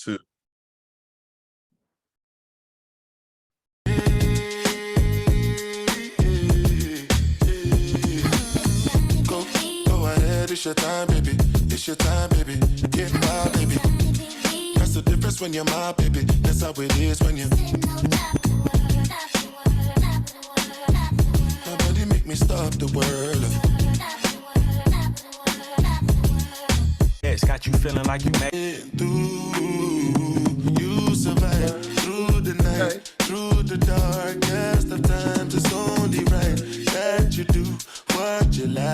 2. Go ahead, it's your time, baby. It's your time, baby. Get my baby. That's the difference when you're my baby. That's how it is when you. Nobody make me stop the world. It's got you feeling like you made it through. You survive through the night, through the darkest of times. It's only right that you do what you like.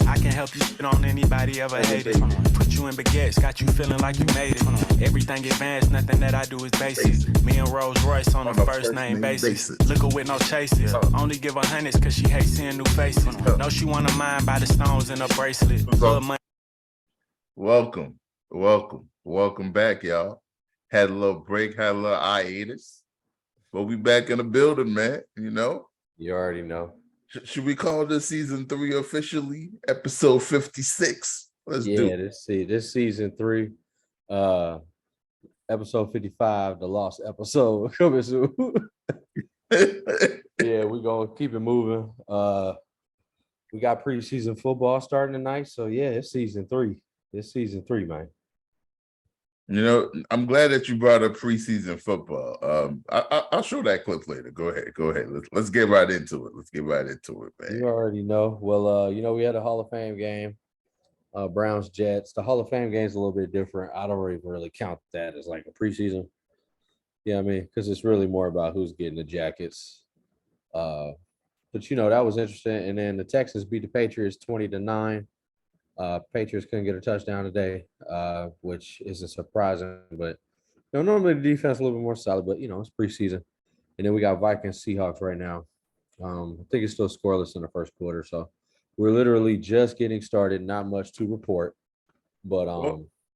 I can help you spit on anybody ever hated. Put you in baguettes, got you feeling like you made it. Everything advanced, nothing that I do is basic. Me and Rolls Royce on a first name basis. Liquor with no chases. Only give her hundreds cause she hates seeing new faces. No, she wanna mind by the stones in her bracelet. Welcome back, y'all. Had a little break, had a little hiatus, but we back in the building, man. You know, you already know. Should we call this season 3 officially? Episode 56. Let's do it. This season 3, episode 55, the lost episode coming soon. Yeah, we're gonna keep it moving. We got preseason football starting tonight, so yeah, it's season 3. It's season 3, man. You know, I'm glad that you brought up preseason football. I'll show that clip later. Go ahead. Let's get right into it. Man. You already know. Well, we had a Hall of Fame game, Browns Jets. The Hall of Fame game is a little bit different. I don't really count that as like a preseason. Yeah, I mean, because it's really more about who's getting the jackets. But that was interesting. And then the Texans beat the Patriots 20-9. Patriots couldn't get a touchdown today, which isn't surprising. But normally the defense is a little bit more solid, but it's preseason. And then we got Vikings Seahawks right now. I think it's still scoreless in the first quarter, so we're literally just getting started. Not much to report, but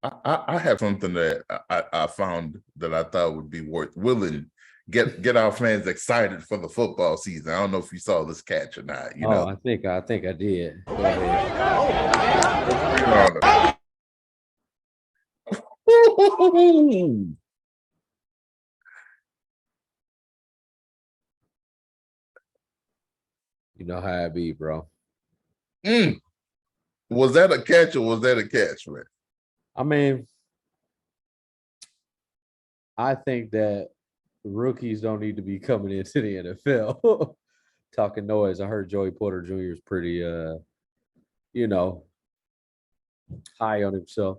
I have something that I found that I thought would be willing get our fans excited for the football season. I don't know if you saw this catch or not. I think I did. Go ahead. You know how I be, bro. Was that a catch or was that a catch, man? I mean, I think that rookies don't need to be coming into the NFL talking noise. I heard Joey Porter Jr. is pretty, high on himself.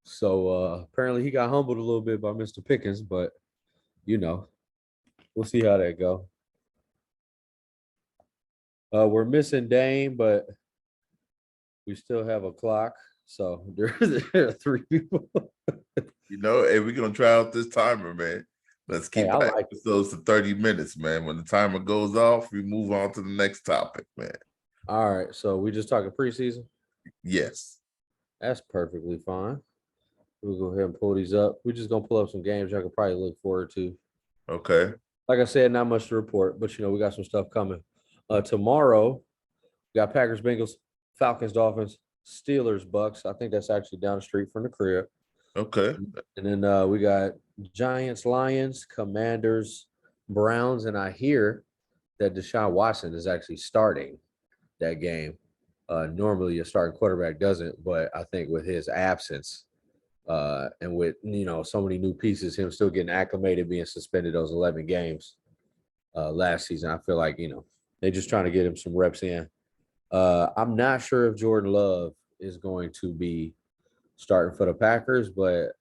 So apparently he got humbled a little bit by Mr. Pickens, but, we'll see how that go. We're missing Dame, but we still have a clock. So there are 3 people. Hey, we're going to try out this timer, man. Let's keep episodes to 30 minutes, man. When the timer goes off, we move on to the next topic, man. All right. So we just talking preseason? Yes. That's perfectly fine. We'll go ahead and pull these up. We're just going to pull up some games y'all could probably look forward to. Okay. Like I said, not much to report, but, we got some stuff coming. Tomorrow, we got Packers, Bengals, Falcons, Dolphins, Steelers, Bucks. I think that's actually down the street from the crib. Okay. And then we got Giants, Lions, Commanders, Browns, and I hear that Deshaun Watson is actually starting that game. Normally a starting quarterback doesn't, but I think with his absence and with, so many new pieces, him still getting acclimated, being suspended those 11 games last season, I feel like, they're just trying to get him some reps in. I'm not sure if Jordan Love is going to be starting for the Packers, but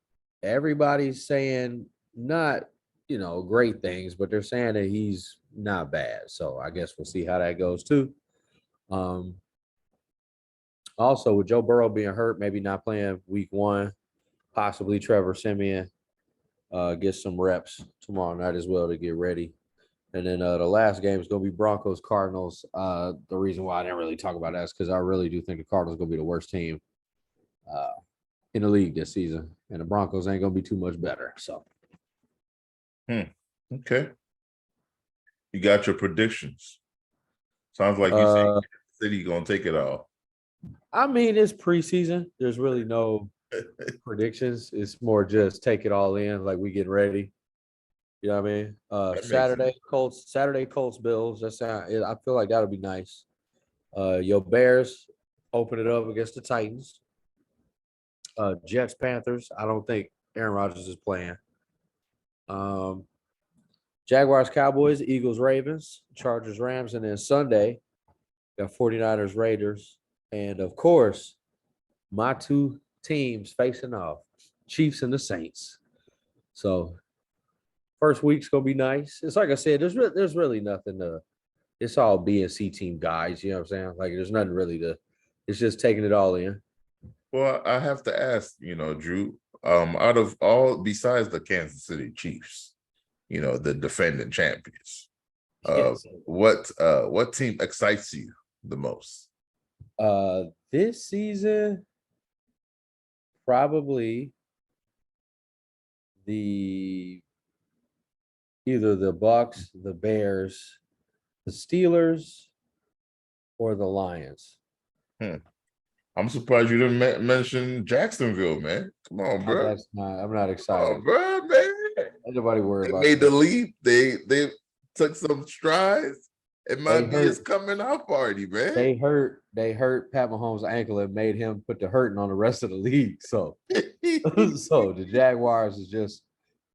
everybody's saying not, great things, but they're saying that he's not bad. So I guess we'll see how that goes too. Also, with Joe Burrow being hurt, maybe not playing week 1, possibly Trevor Siemian get some reps tomorrow night as well to get ready. And then the last game is going to be Broncos Cardinals. The reason why I didn't really talk about that is because I really do think the Cardinals are going to be the worst team in the league this season, and the Broncos ain't going to be too much better. So, okay, you got your predictions. Sounds like you think City going to take it all. I mean, it's preseason. There's really no predictions. It's more just take it all in, like we get ready. You know what I mean? That makes sense. Saturday Colts Bills. I feel like that'll be nice. Your Bears open it up against the Titans. Jets Panthers. I don't think Aaron Rodgers is playing. Jaguars Cowboys, Eagles Ravens, Chargers Rams, and then Sunday got 49ers Raiders. And of course, my two teams facing off, Chiefs and the Saints. So first week's gonna be nice. It's like I said, there's really nothing to. It's all B and C team guys. You know what I'm saying? Like there's nothing really to. It's just taking it all in. Well, I have to ask, Drew, out of all besides the Kansas City Chiefs, the defending champions, Yes. what team excites you the most? This season, probably either the Bucks, the Bears, the Steelers, or the Lions. I'm surprised you didn't mention Jacksonville, man. Come on, bro. I'm not Oh, excited. bro, man. Ain't nobody worry They about made that. the leap. They took some strides. It might be his hurt. coming out party, man. They hurt Pat Mahomes' ankle and made him put the hurting on the rest of the league. So so the Jaguars is just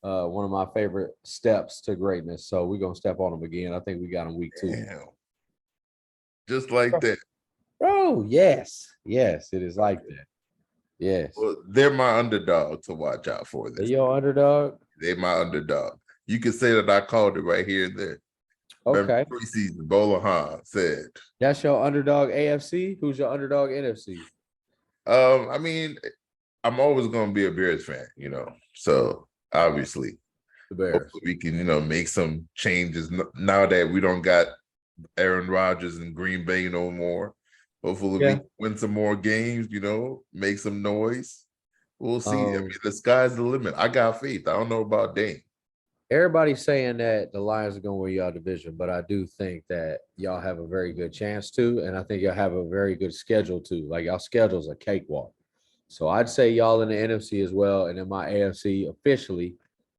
one of my favorite steps to greatness. So we're gonna step on them again. I think we got them week 2. Damn. Just like that. Oh, yes. Yes, it is like that. Yes. Well, they're my underdog to watch out for this. Your underdog? They're my underdog. You can say that I called it right here and there. Okay. Preseason, Bolahan said. That's your underdog AFC? Who's your underdog NFC? I mean, I'm always gonna be a Bears fan, So obviously The Bears. hopefully we can, make some changes now that we don't got Aaron Rodgers in Green Bay no more. Hopefully we can win some more games, make some noise. We'll see. I mean, the sky's the limit. I got faith. I don't know about Dane. Everybody's saying that the Lions are going to win y'all division, but I do think that y'all have a very good chance to, and I think y'all have a very good schedule too. Like y'all schedule's a cakewalk. So I'd say y'all in the NFC as well, and in my AFC officially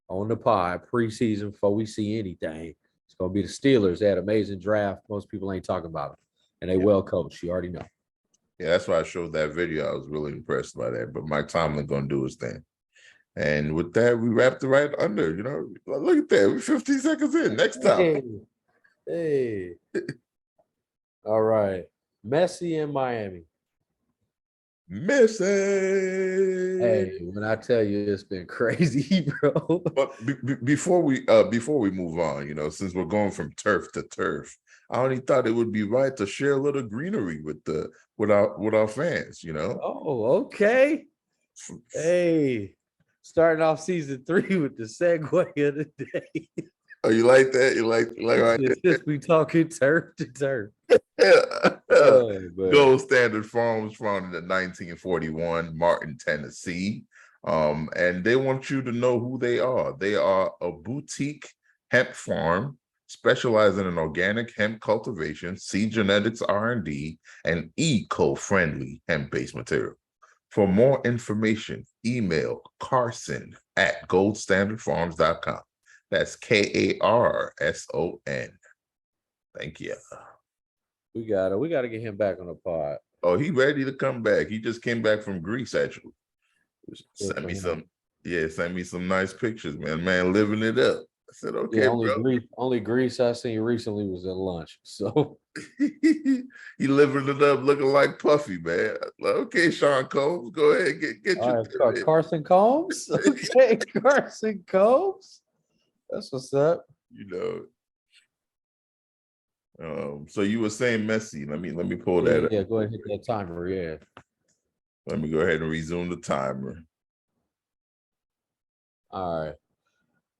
on the pod preseason before we see anything. It's going to be the Steelers. They had an amazing draft. Most people ain't talking about them, and they well coached. You already know. Yeah, that's why I showed that video. I was really impressed by that. But Mike Tomlin going to do his thing. And with that, we wrapped it right under, Look at that. We're 15 seconds in. Next time. Hey. All right. Messi in Miami. Messi. Hey, when I tell you it's been crazy, bro. But before we move on, since we're going from turf to turf, I only thought it would be right to share a little greenery with our fans, Oh, okay. Hey, starting off season 3 with the segue of the day. Oh, you like that? You like right? Just we talking turf to turf. Yeah. Oh, Gold Standard Farms, founded in 1941, Martin, Tennessee. And they want you to know who they are. They are a boutique hemp farm specializing in organic hemp cultivation, seed genetics R&D, and eco-friendly hemp-based material. For more information, email Carson@goldstandardfarms.com. That's KARSON. Thank you. We gotta get him back on the pod. Oh, he ready to come back. He just came back from Greece, actually. Sent me some nice pictures, man. Man, living it up. I said, okay, only Greece I seen recently was at lunch. So he living it up, looking like Puffy, man. Okay, Sean Combs, go ahead, get your Carson Combs. Okay, Carson Combs. That's what's up. So you were saying Messi. Let me pull that up. Yeah, go ahead and hit that timer. Yeah. Let me go ahead and resume the timer. All right.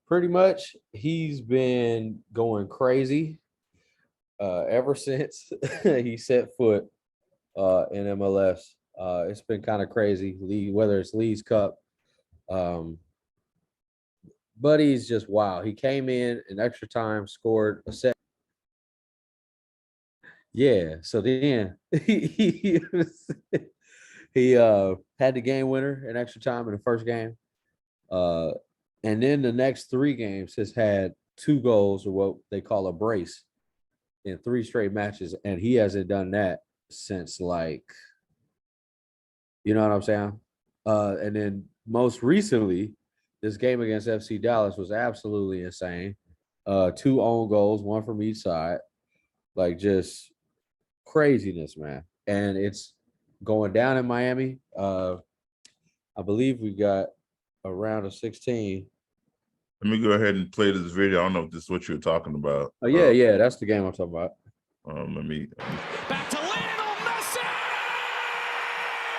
Pretty much he's been going crazy ever since he set foot in MLS. It's been kind of crazy, whether it's Lee's Cup. But he's just wow. He came in extra time, scored a set. Yeah, so then he He had the game winner in extra time in the first game. And then the next 3 games has had 2 goals or what they call a brace in 3 straight matches. And he hasn't done that since like, you know what I'm saying? And then most recently, this game against FC Dallas was absolutely insane. 2 own goals, 1 from each side. Like just craziness, man. And it's going down in Miami. I believe we got a round of 16. Let me go ahead and play this video. I don't know if this is what you're talking about. Oh, yeah, that's the game I'm talking about. Let me. Back to Lionel Messi.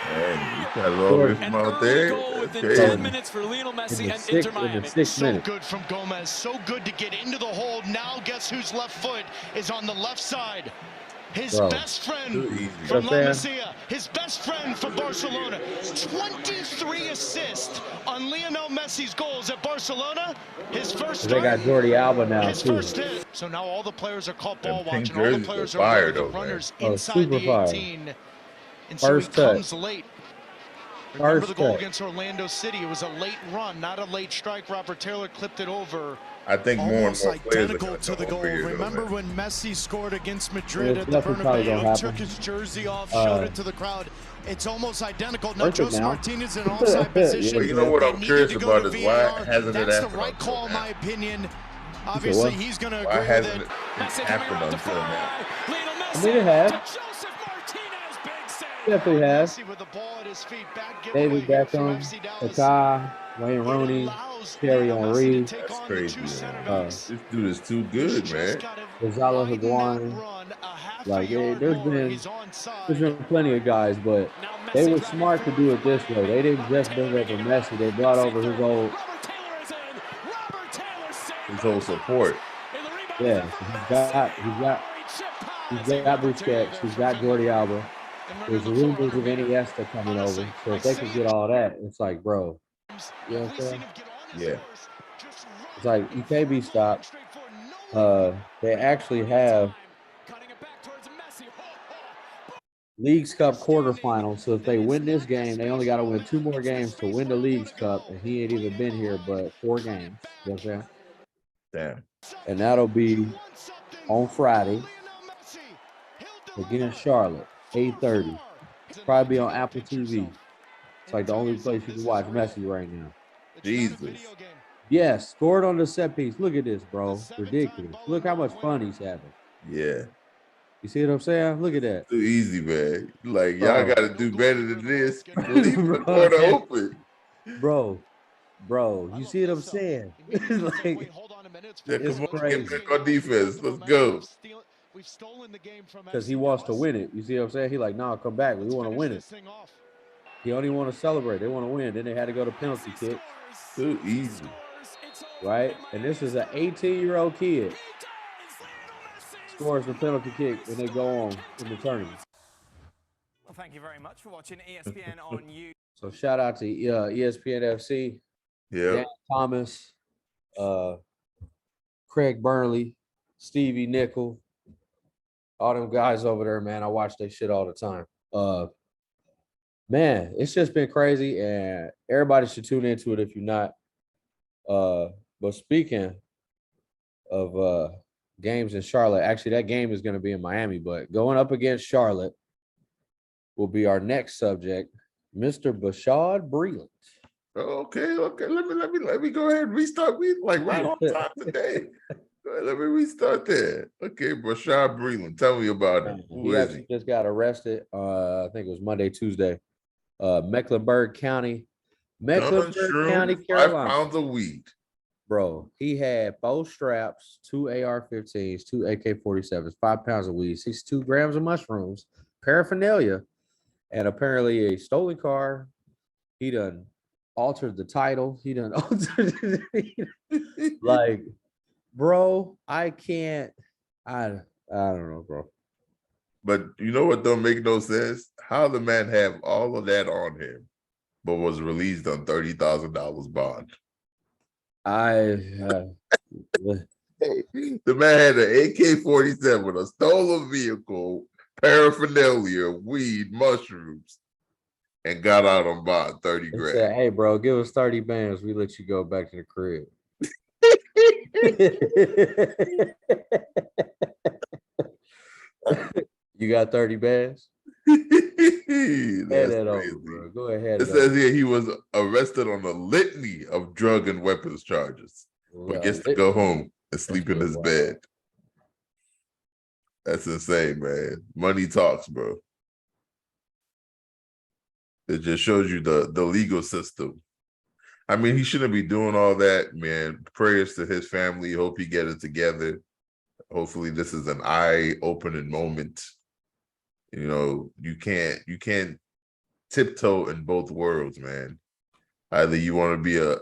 Hey, you got it all the way from out there. Goal within Okay. 10 minutes for Lionel Messi and Inter In Miami. the 6th So minute. good from Gomez. So good to get into the hole. Now guess whose left foot is on the left side? His Bro, best friend easy. from La You know what I'm Masia. His best friend for Barcelona. 23 assists on Lionel Messi's goals at Barcelona. His first They got start, Jordi Alba now, his too. first hit. So now all the players are caught ball Them pink watching. All the jerseys players are are fire, aware, the though, man. runners Oh, inside super the fire. 18. And so First he touch. comes late. Remember First the goal touch. against Orlando City? It was a late run, not a late strike. Robert Taylor clipped it over. I think more and Almost more players are identical gonna to the come goal. over here, though, Remember man. when Messi scored against Madrid Yeah, at the that's probably gonna Bernabeu, happen. took his jersey off, Uh, showed it to the crowd. It's almost identical. No, Worth it Jose now. Martinez in offside Yeah. position. But you know what They I'm needed curious to go about to is why VAR. hasn't it That's the happened right until call, in now? my opinion. what? Obviously, he's going to Why agree with hasn't it. it Messi coming happened around to until now? fly. Lionel Messi I mean, it has. to Joseph Martinez. Big save. Definitely has. Messi with the ball at his feet. Bad David giveaway here from Beckham, FC Dallas. Kaká, Wayne It Rooney, allows Thierry Lionel Messi Henry, to take That's on crazy, the 2 man. center backs. This dude is too good, man. Gonzalo Higuain. Like, there's been plenty of guys, but they were smart to do it this way. They didn't just bring over Messi. They brought over his old, His whole support. yeah. He's got Busquets. He's got Jordi Alba. There's rumors of Iniesta coming over. So if they could get all that, it's like, bro, you know what I'm saying? Yeah. It's like you can't be stopped. They actually have Leagues Cup quarterfinals. So if they win this game, they only got to win 2 more games to win the Leagues Cup. And he ain't even been here but 4 games. You know what I'm saying? Damn. And that'll be on Friday against Charlotte, 8:30. Probably be on Apple TV. It's like the only place you can watch Messi right now. Jesus. Yes, scored on the set piece. Look at this, bro. Ridiculous. Look how much fun he's having. Yeah. You see what I'm saying? Look at that. Too easy, man. Like, y'all Bro. got to do better than this. Leave the corner open. Bro, you see what I'm saying? Like, Yeah, it's come on, crazy. get back on defense. Let's go. Because he wants to win it. You see what I'm saying? He like, nah, come back. We want to win it. He only want to celebrate. They want to win. Then they had to go to penalty kick, Too easy. right? And this is an 18-year-old kid. Scores the penalty kick and they go on in the tournament. Well, thank you very much for watching ESPN on YouTube. So shout out to ESPN FC, Yeah. Dan Thomas, Craig Burnley, Stevie Nickel, all them guys over there, man. I watch their shit all the time. Man, it's just been crazy, and everybody should tune into it if you're not. But speaking of games in Charlotte, actually that game is going to be in Miami, but going up against Charlotte will be our next subject, Mr. Brashaud Breeland. Okay. Let me go ahead and restart. We like right on time today. Go ahead, let me restart there. Okay, Brashaud Breeland. Tell me about him. Who He is actually he? just got arrested. I think it was Monday, Tuesday. Mecklenburg County, Carolina. 5 pounds of weed. Bro, he had 4 straps, 2 AR-15s, 2 AK-47s, 5 pounds of weed, 62 grams of mushrooms, paraphernalia, and apparently a stolen car. He done altered the title. He done altered like, bro, I don't know, bro. But you know what don't make no sense? How the man have all of that on him, but was released on $30,000 bond. The man had an AK-47, a stolen vehicle, paraphernalia, weed, mushrooms. and got out on about 30 They grand. said, "Hey, bro, give us 30 bands. We let you go back to the crib." You got 30 bands? Hand That's that over, crazy. bro. Go ahead. It says here he was arrested on a litany of drug and weapons charges, but gets to go home and sleep in his bed. That's insane, man. Money talks, bro. It just shows you the legal system. I mean, he shouldn't be doing all that, man. Prayers to his family. Hope he get it together. Hopefully, this is an eye-opening moment. You know, you can't tiptoe in both worlds, man. Either you want to be a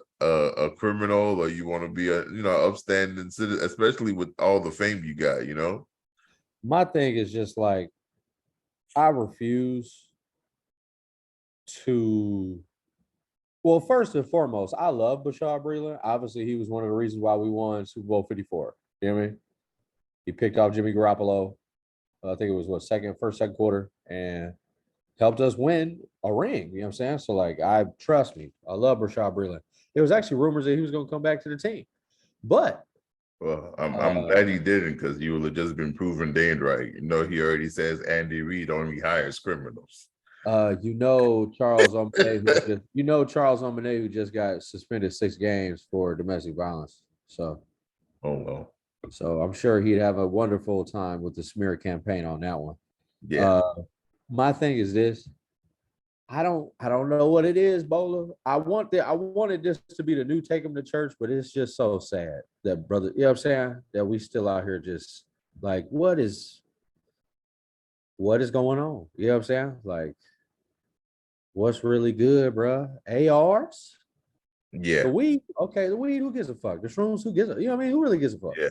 criminal or you want to be a upstanding citizen, especially with all the fame you got. You know. My thing is just like, I refuse to. Well, first and foremost, I love Brashaud Breeland. Obviously, he was one of the reasons why we won Super Bowl 54. You know what I mean? He picked off Jimmy Garoppolo. I think it was second quarter, and helped us win a ring. You know what I'm saying? So, like, trust me, I love Brashaud Breeland. There was actually rumors that he was going to come back to the team, but Well, I'm glad he didn't, because you would have just been proven dead right. You know, he already says Andy Reid only hires criminals. Charles Omane, who just got suspended 6 games for domestic violence. So, Oh well. So I'm sure he'd have a wonderful time with the smear campaign on that one. Yeah. My thing is this. I don't know what it is, Bola. I wanted this to be the new take him to church, but it's just so sad that, brother, you know what I'm saying? That we still out here just like, what is going on? You know what I'm saying? Like, what's really good, bro? ARs? Yeah. The weed, okay, the weed, who gives a fuck? The shrooms, who gives a, you know what I mean? Who really gives a fuck? Yeah.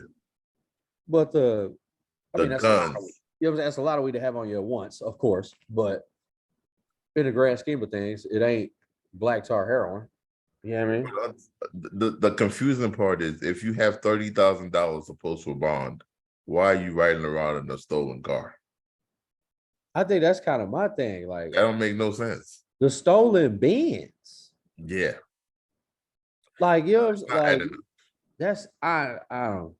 But that's a lot of weed. You know what I'm saying? That's a lot of weed to have on you at once, of course, but in the grand scheme of things, it ain't black tar heroin. You know what I mean? The confusing part is, if you have $30,000 to post for bond, why are you riding around in a stolen car? I think that's kind of my thing. Like, that don't make no sense. The stolen Benz. Yeah. Like, you know, like, that's I don't.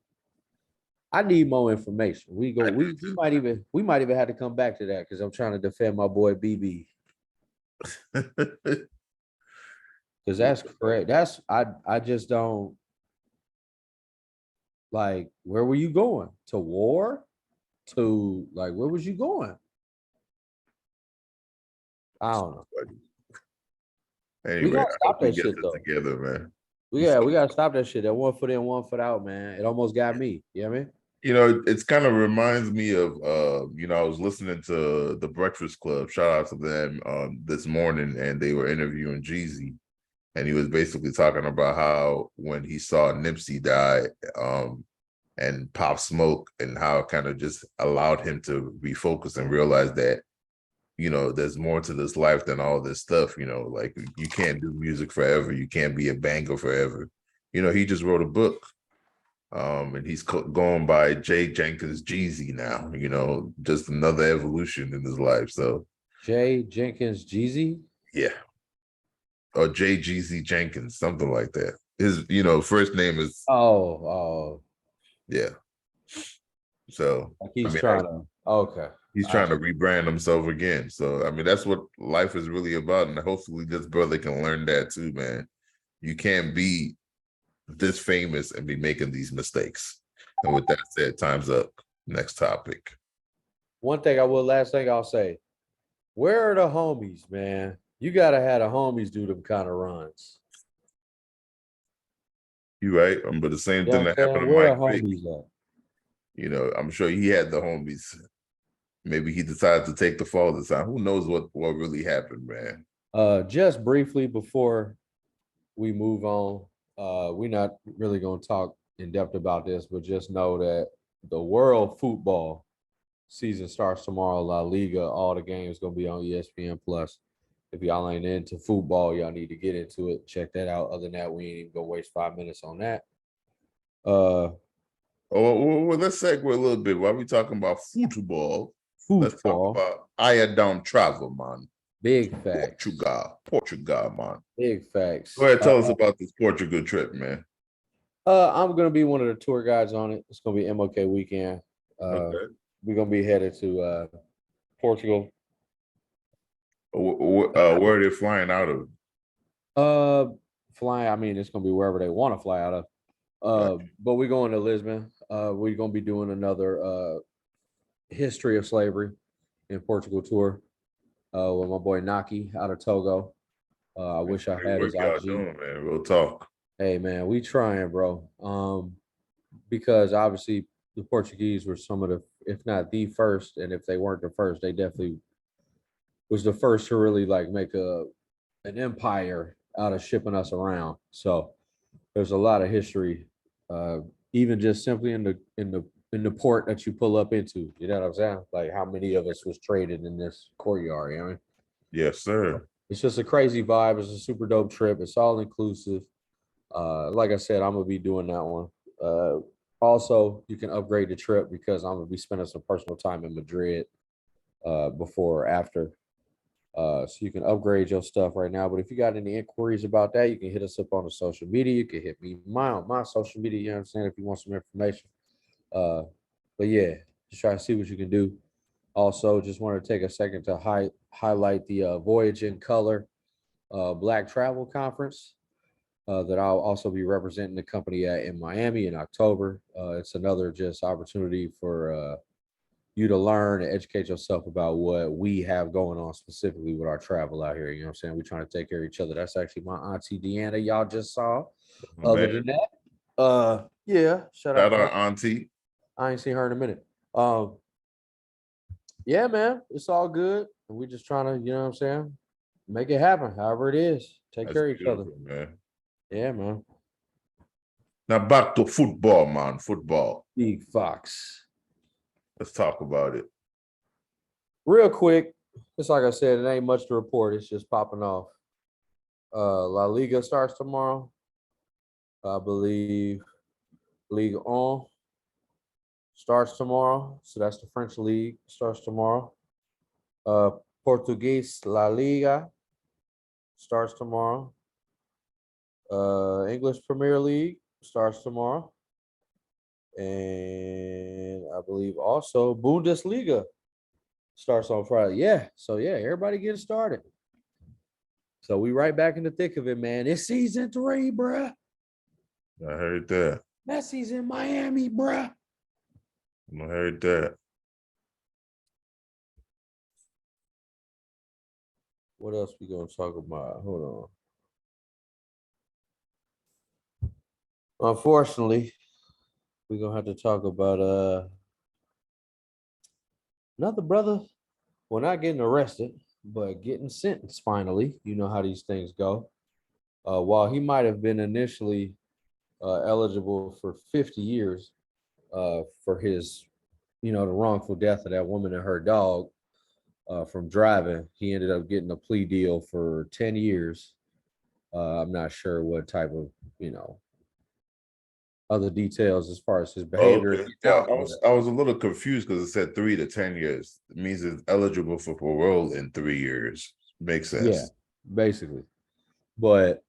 I need more information. We might even have to come back to that, because I'm trying to defend my boy BB. Because that's correct. I just don't, like, where were you going? To war? To, like, where was you going? I don't know. Anyway, we gotta stop that shit though. Together, man. We gotta stop that shit. That 1 foot in, 1 foot out, man. It almost got me. You know what I mean? You know, it's kind of reminds me of I was listening to the Breakfast Club. Shout out to them this morning, and they were interviewing Jeezy, and he was basically talking about how when he saw Nipsey die, and Pop Smoke, and how it kind of just allowed him to refocus and realize that, there's more to this life than all this stuff. Like, you can't do music forever. You can't be a banger forever. He just wrote a book. And he's going by J. Jenkins Jeezy now, just another evolution in his life. So J. Jenkins Jeezy? Yeah. Or J. Jeezy Jenkins, something like that. His, first name is yeah. So he's trying to rebrand himself again. So that's what life is really about. And hopefully this brother can learn that too, man. You can't be this famous and be making these mistakes. And with that said, time's up. Next topic. Last thing I'll say, where are the homies, man? You gotta have the homies do them kind of runs. You right, but the same thing that happened to Mike Vick. I'm sure he had the homies. Maybe he decided to take the fall this time. Who knows what really happened, man? Just briefly before we move on, we're not really going to talk in depth about this, but just know that the world football season starts tomorrow. La Liga, all the games going to be on ESPN Plus. If y'all ain't into football, y'all need to get into it. Check that out. Other than that, we ain't even going to waste 5 minutes on that. Well, let's segue a little bit. While we talking about football, let's talk about I don't travel, man. Big facts. Portugal, man. Big facts. Go ahead, tell us about this Portugal trip, man. I'm gonna be one of the tour guides on it. It's gonna be MLK weekend. Okay. We're gonna be headed to Portugal. Where are they flying out of? Flying. I mean, it's gonna be wherever they want to fly out of. But we're going to Lisbon. We're gonna be doing another history of slavery in Portugal tour with my boy Naki out of Togo. I wish I had his Y'all IG. doing, man. We'll talk. Hey man, we trying, bro. Because obviously the Portuguese were some of the, if not the first, and if they weren't the first, they definitely was the first to really like make an empire out of shipping us around. So there's a lot of history, even just simply in the port that you pull up into. You know what I'm saying? Like how many of us was traded in this courtyard, you know what I mean? Yes, sir. It's just a crazy vibe. It's a super dope trip. It's all inclusive. Like I said, I'm gonna be doing that one. Also, you can upgrade the trip because I'm gonna be spending some personal time in Madrid before or after. So you can upgrade your stuff right now. But if you got any inquiries about that, you can hit us up on the social media. You can hit me on my social media, you know what I'm saying, if you want some information. But yeah, just try to see what you can do. Also, just wanted to take a second to highlight the Voyage in Color Black Travel Conference that I'll also be representing the company at in Miami in October. It's another just opportunity for you to learn and educate yourself about what we have going on specifically with our travel out here. You know what I'm saying? We're trying to take care of each other. That's actually my auntie Deanna, y'all just saw. Other than that, yeah, shout out Shout to her. out, auntie. I ain't seen her in a minute. Yeah, man, it's all good. And we just trying to, you know what I'm saying, make it happen, however it is. Take care of each other. Man. Yeah, man. Now back to football, man. Football. Big Fox. Let's talk about it. Real quick, just like I said, it ain't much to report. It's just popping off. La Liga starts tomorrow. I believe Ligue 1 starts tomorrow. So that's the French league, starts tomorrow. Portuguese La Liga starts tomorrow. English Premier League starts tomorrow. And I believe also Bundesliga starts on Friday. Yeah. So yeah, everybody getting started. So we right back in the thick of it, man. It's season 3, bruh. I heard that. Messi's in Miami, bruh. I heard that. What else we gonna talk about? Hold on. Unfortunately, we're gonna have to talk about another brother. Well, not getting arrested, but getting sentenced finally. You know how these things go. While he might have been initially eligible for 50 years for his, the wrongful death of that woman and her dog from driving, he ended up getting a plea deal for 10 years. I'm not sure what type of, other details as far as his behavior. Okay. Yeah, I was a little confused because it said 3 to 10 years. It means it's eligible for parole in 3 years. Makes sense. Yeah, basically. But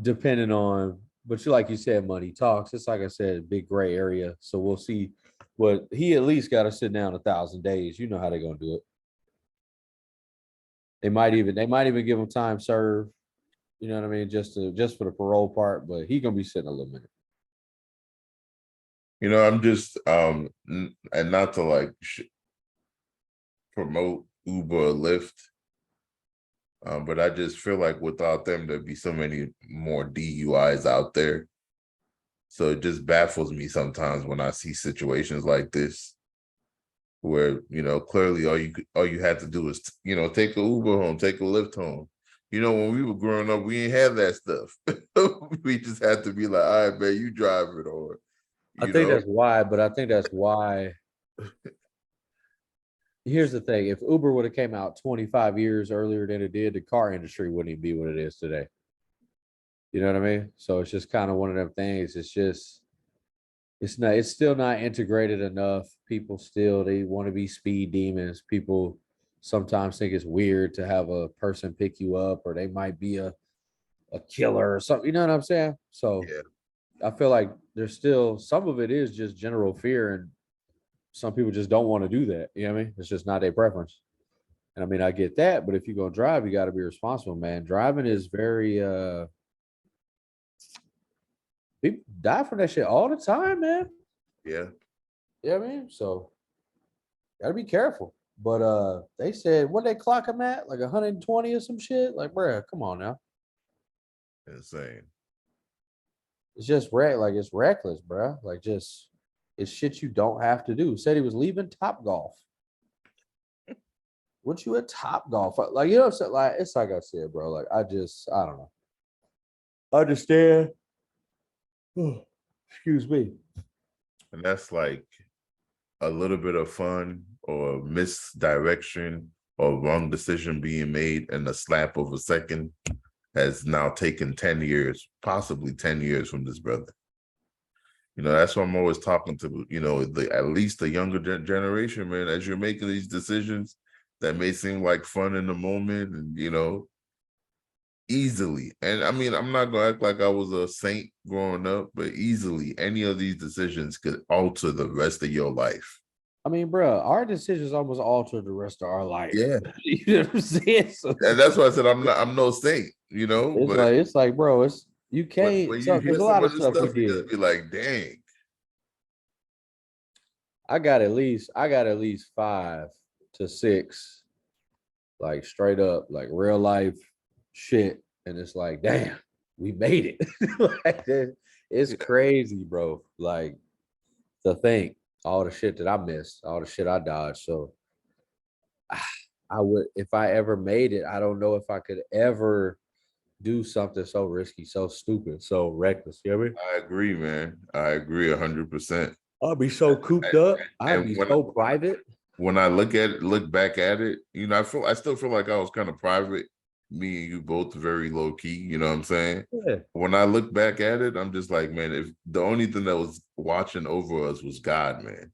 depending on, but like you said, money talks. It's like I said, a big gray area. So we'll see. But he at least got to sit down 1,000 days. You know how they're gonna do it. They might even give him time served. You know what I mean? Just for the parole part. But he gonna be sitting a little minute. I'm just and not to like promote Uber or Lyft, but I just feel like without them, there'd be so many more DUIs out there. So it just baffles me sometimes when I see situations like this, where clearly all you had to do is take a Uber home, take a Lyft home. When we were growing up, we ain't have that stuff. We just had to be like, all right, man, you drive it, or I think that's why. Here's the thing: if Uber would have came out 25 years earlier than it did, the car industry wouldn't even be what it is today. You know what I mean? So it's just kind of one of them things. It's still not integrated enough. People still, they want to be speed demons. People sometimes think it's weird to have a person pick you up, or they might be a killer or something. You know what I'm saying? So Yeah. I feel like there's still some of it is just general fear, and some people just don't want to do that. You know what I mean? It's just not their preference. And I mean, I get that, but if you're gonna drive, you got to be responsible, man. Driving is very people die from that shit all the time, man. Yeah. You know what I mean? So gotta be careful. But they said what they clock them at, like 120 or some shit. Like, bruh, come on now. Insane. It's just like it's reckless, bruh. Like just it's shit you don't have to do. Said he was leaving Top Golf. What you at Top Golf? Like, you know what I'm saying? Like, it's like I said, bro. Like, I don't know. Understand. Excuse me. And that's like a little bit of fun or misdirection or wrong decision being made in a slap of a second has now taken 10 years, possibly 10 years from this brother. You know, that's why I'm always talking to, you know, at least the younger generation, man, as you're making these decisions that may seem like fun in the moment and, you know, easily. And I mean, I'm not going to act like I was a saint growing up, but easily any of these decisions could alter the rest of your life. I mean, bro, our decisions almost alter the rest of our life. Yeah. You know what I'm saying? So And that's why I said I'm no saint, you know, it's like, bro, you can't. when you So hear there's a some lot of of this stuff we stuff, you did. just be like, dang. I got at least 5 to 6, like straight up, like real life shit. And it's like, damn, we made it. Like that, it's crazy, bro. Like to think all the shit that I missed, all the shit I dodged. So I would, if I ever made it, I don't know if I could ever do something so risky, so stupid, so reckless. You know what I mean? I agree, man. I agree 100%. I'll be so cooped up. I'd And be so private. when I look back at it, you know, I still feel like I was kind of private. Me and you both very low key, you know what I'm saying? Yeah. When I look back at it, I'm just like, man, if the only thing that was watching over us was God, man.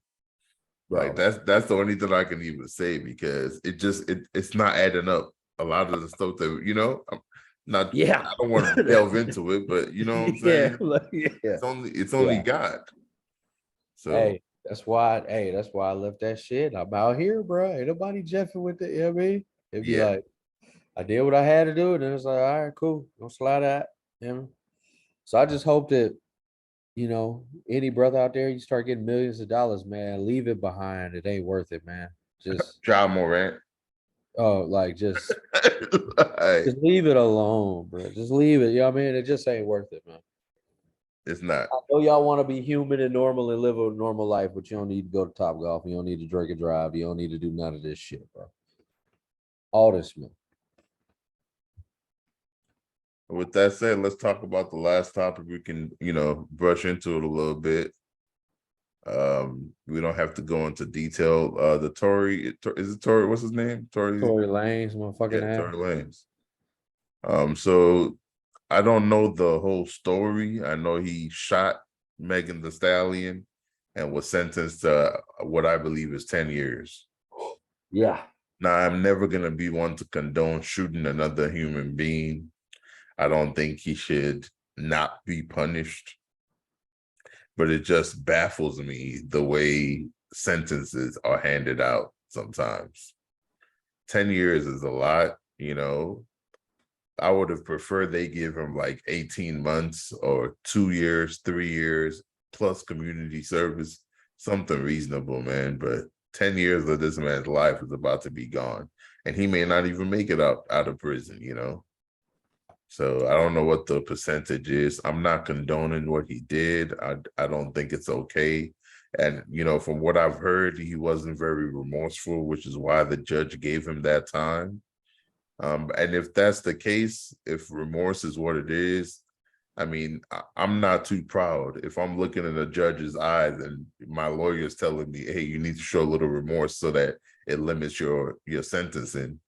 Bro. Like that's the only thing I can even say, because it's not adding up. A lot of the stuff that, you know, I'm not, Yeah. I don't want to delve into it, but you know what I'm saying? Yeah. It's only God. So Hey, that's why I left that shit. I'm out here, bro. Ain't nobody jeffing with it. You know what I mean? It'd be like, I did what I had to do, and then it's like, all right, cool. Don't slide out. You know? So I just hope that, you know, any brother out there, you start getting millions of dollars, man, leave it behind. It ain't worth it, man. Just John Morant. like just Like, leave it alone, bro. Just leave it. You know what I mean? It just ain't worth it, man. it's not. I know y'all want to be human and normal and live a normal life, but you don't need to go to Top Golf. You don't need to drink and drive. You don't need to do none of this shit, bro. All this, man. With that said, let's talk about the last topic. We can, you know, brush into it a little bit. We don't have to go into detail. The Tory, is it Tory? What's his name? Tory Lanez, motherfucking yeah, ass. Tory Lanez. So I don't know the whole story. I know he shot Megan Thee Stallion and was sentenced to what I believe is 10 years. Yeah. Now, I'm never gonna be one to condone shooting another human being. I don't think he should not be punished. But it just baffles me the way sentences are handed out sometimes. 10 years is a lot, you know. I would have preferred they give him like 18 months or 2 years, 3 years, plus community service, something reasonable, man. But 10 years of this man's life is about to be gone. And he may not even make it out of prison, you know. So I don't know what the percentage is. I'm not condoning what he did. I don't think it's okay. And, you know, from what I've heard, he wasn't very remorseful, which is why the judge gave him that time. And if that's the case, if remorse is what it is, I mean, I'm not too proud. If I'm looking in a judge's eyes and my lawyer's telling me, hey, you need to show a little remorse so that it limits your sentencing,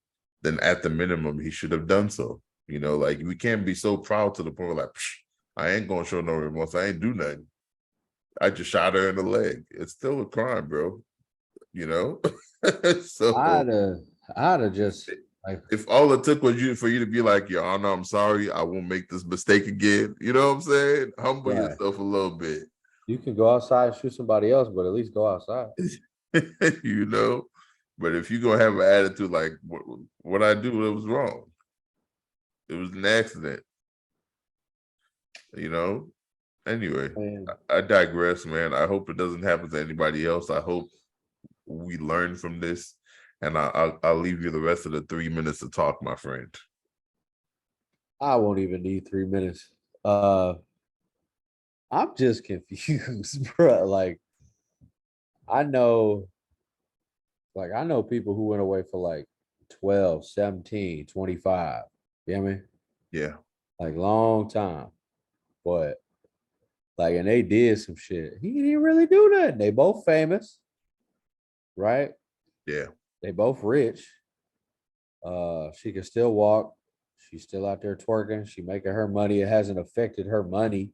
then at the minimum, he should have done so. You know, like we can't be so proud to the point where like, I ain't gonna show no remorse. I ain't do nothing. I just shot her in the leg. It's still a crime, bro. You know? So I'd have just like, If all it took was for you to be like, Your Honor, I'm sorry, I won't make this mistake again. You know what I'm saying? Humble right. yourself a little bit. You can go outside and shoot somebody else, but at least go outside. You know, but if you're gonna have an attitude like what I do, it was wrong. It was an accident. You know. Anyway, Man, I digress, man. I hope it doesn't happen to anybody else. I hope we learn from this, and I'll leave you the rest of the 3 minutes to talk, my friend. I won't even need 3 minutes. I'm just confused, bro. Like, I know people who went away for like 12, 17, 25. You know what I mean? Yeah. Like, long time. But, like, and they did some shit. He didn't really do nothing. They both famous, right? Yeah. They both rich. She can still walk. She's still out there twerking. She making her money. It hasn't affected her money.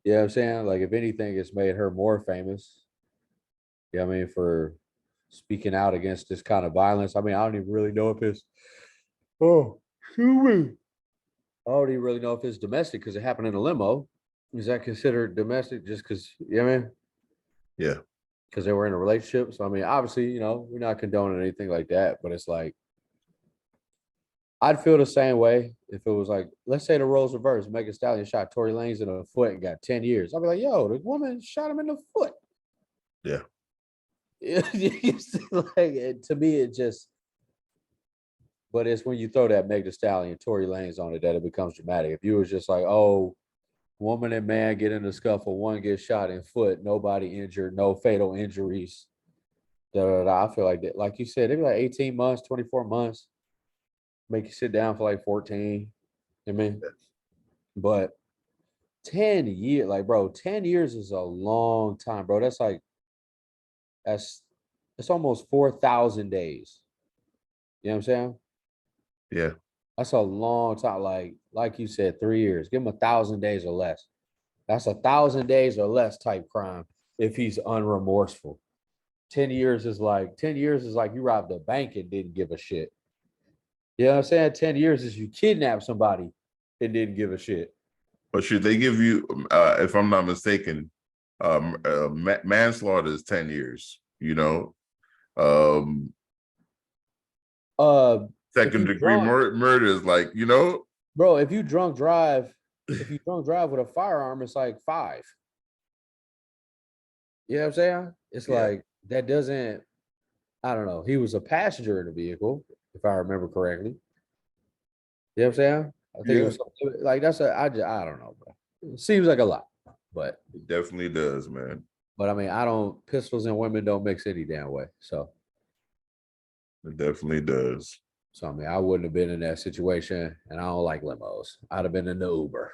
You know what I'm saying? Like, if anything, it's made her more famous. You know what I mean? For speaking out against this kind of violence. I mean, I don't even really know if it's excuse me. I don't even really know if it's domestic because it happened in a limo. Is that considered domestic just because, you know what I mean? Yeah. Because they were in a relationship. So, I mean, obviously, you know, we're not condoning anything like that, but it's like, I'd feel the same way if it was like, let's say the roles reversed. Megan Thee Stallion shot Tory Lanez in the foot and got 10 years. I'd be like, yo, the woman shot him in the foot. Yeah. Like, to me, it just, but it's when you throw that Megan Thee Stallion, Tory Lanez on it that it becomes dramatic. If you was just like, oh, woman and man get in a scuffle, one gets shot in foot, nobody injured, no fatal injuries. I feel like that, like you said, it'd be like 18 months, 24 months, make you sit down for like 14. I mean, but 10 years, like, bro, 10 years is a long time, bro. That's like, it's almost 4,000 days. You know what I'm saying? Yeah. That's a long time. Like you said, 3 years. Give him 1,000 days or less. That's 1,000 days or less type crime if he's unremorseful. 10 years is like you robbed a bank and didn't give a shit. You know what I'm saying? 10 years is you kidnapped somebody and didn't give a shit. But should they give you, if I'm not mistaken, manslaughter is 10 years, you know? Second degree murder is like, you know? Bro, if you drunk drive with a firearm, it's like 5. You know what I'm saying? It's like, that doesn't, I don't know. He was a passenger in the vehicle, if I remember correctly. You know what I'm saying? I think it was like, I don't know, bro. It seems like a lot, but it definitely does, man. But I mean, pistols and women don't mix any damn way. So it definitely does. So I mean, I wouldn't have been in that situation, and I don't like limos. I'd have been in the Uber.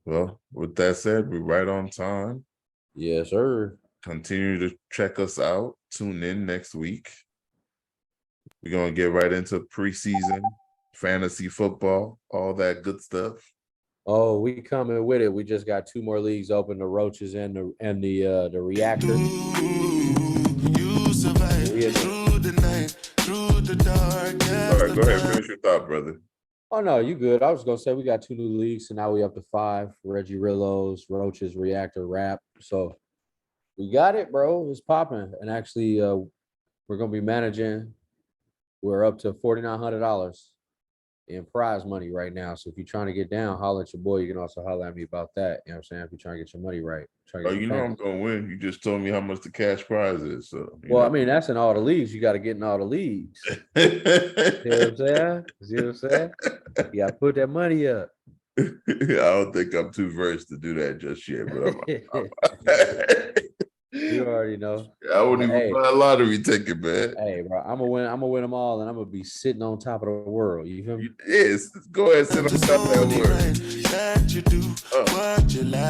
Well, with that said, we're right on time. Yes, sir. Continue to check us out. Tune in next week. We're going to get right into preseason, fantasy football, all that good stuff. Oh, we coming with it. We just got 2 more leagues open, the Roaches and the Reactor. You survive through the night, through the dark. All right, go ahead. Finish your thought, brother. Oh, no, you good. I was going to say we got 2 new leagues, and now we up to 5. Reggie Rillos, Roaches, Reactor, Rap. So we got it, bro. It's popping. And actually, we're going to be managing. We're up to $4,900 in prize money right now. So if you're trying to get down, holler at your boy. You can also holler at me about that. You know what I'm saying? If you're trying to get your money right. Oh, you know I'm going to win. You just told me how much the cash prize is. So, well, I mean, that's in all the leagues. You got to get in all the leagues. You know what I'm saying? See what I'm saying? You got to put that money up. I don't think I'm too versed to do that just yet, but you already know. I wouldn't even buy a lottery ticket, man. Hey, bro, I'm gonna win them all, and I'm gonna be sitting on top of the world. You feel me? Yes, go ahead, sit on top of that world. That you do what you like.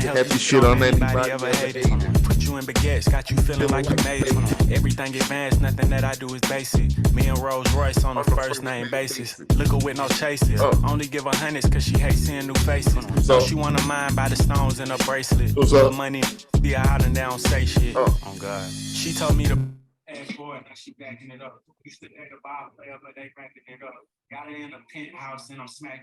Happy shit on anybody ever hated. Put you you in baguettes, got you feeling like you made it. Everything advanced, nothing that I do is basic. Me and Rolls Royce on a first name basis. Liquor with no chases. Only give her hundreds cause she hates seeing new faces. So she wanna mind by the stones in her bracelet. Put money be out and they don't say shit. Oh God. She told me to ask for it, now she backing it up. Used to think about player, but they backing it up. Got her in a penthouse and I'm smacking.